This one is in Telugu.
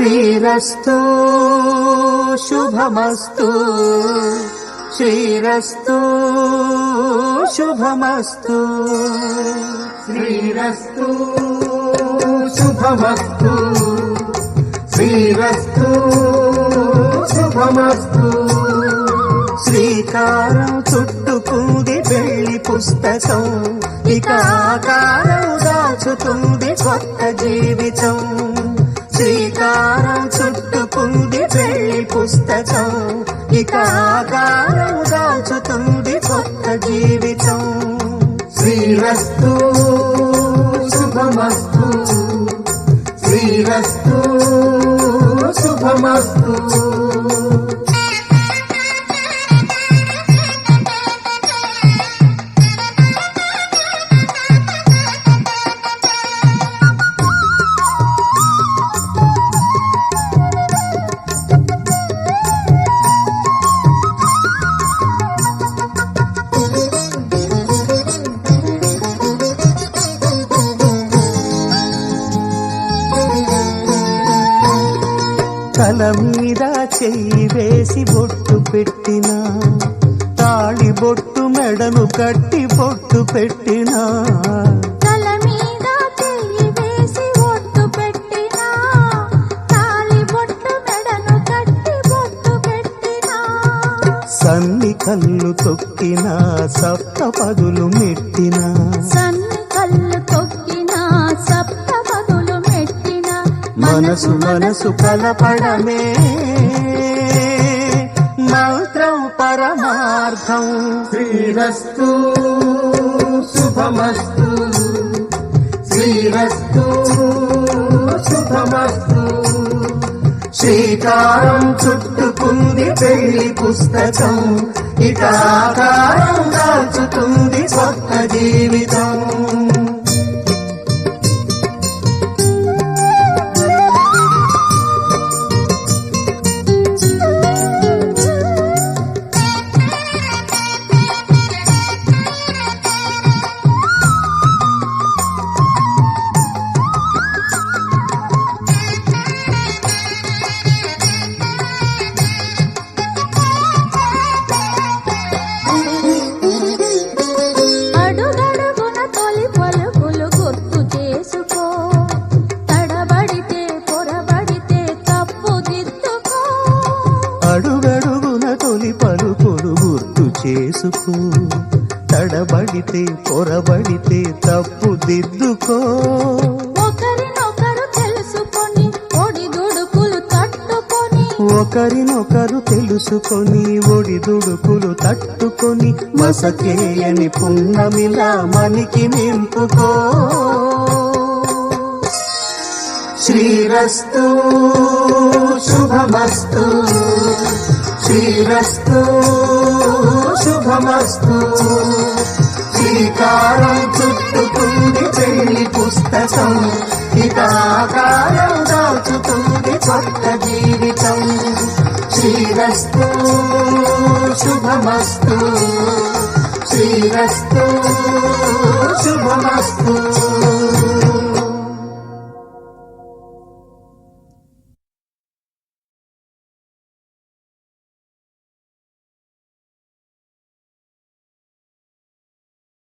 శ్రీరస్తు శుభమస్తు శ్రీరస్తు శుభమస్తు శ్రీరస్తు శుభమస్తు శ్రీరస్తు శుభమస్తు శ్రీకారం చుట్టుకుంది పెళ్లి పుస్తకం ఇక ఆకారం దాచుతుంది కొత్త జీవితం శ్రీకారం చుట్టుకుంది పెళ్లి పుస్తకం ఇక ఆకారం దాచుతుంది కొత్త జీవితం శ్రీరస్తు శుభమస్తు శ్రీరస్తు శుభమస్తు తల మీద చెయ్యి వేసి బొట్టు పెట్టినా తాళి బొట్టు మెడను కట్టి బొట్టు పెట్టినా తల మీద చెయ్యి వేసి బొట్టు పెట్టినా తాళి బొట్టు మెడను కట్టి బొట్టు పెట్టినా సన్ని కళ్ళు తొక్కినా సప్త పదులు మెట్టినా సన్ని కళ్ళు తొక్కినా సప్త పదులు మెట్టినా మనసు మనసు కలపడమే మంత్రం పరమార్థం శ్రీరస్తు శుభమస్తు శ్రీరస్తు శుభమస్తు శ్రీకారం చుట్టుకుంది పెళ్లి పుస్తకం ఇక ఆకారం దాచుతుంది కొత్త జీవితం అడుగడుగున తొలి పలుకులు గుర్తు చేసుకో తడబడితే పొరబడితే తప్పు దిద్దుకో ఒకరినొకరు తెలుసుకొని ఒడిదుడుకులు తట్టుకొని ఒకరినొకరు తెలుసుకొని ఒడిదుడుకులు తట్టుకొని మసకేయని పున్నమిలా మనికి నింపుకో శ్రీరస్తు శుభమస్తు శ్రీరస్తు శుభమస్తు శ్రీకారం చుట్టుకుంది పెళ్లి పుస్తకం ఇక ఆకారం దాచుతుంది కొత్త జీవితం శ్రీరస్తు శుభమస్తు శ్రీరస్తు శుభమస్తు